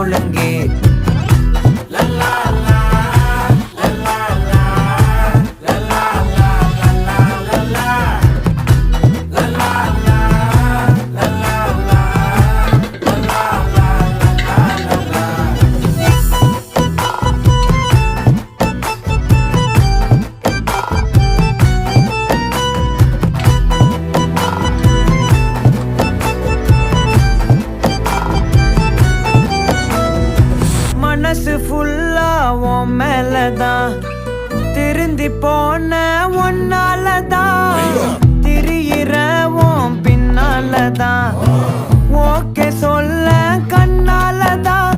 ஒழுங்கு. மனசு ஃபுல்லா உன் மேலதான், திருந்தி போன ஒன்னாலதான், திரியிற உன் பின்னாலதான், ஓகே சொல்ல கண்ணாலதான்.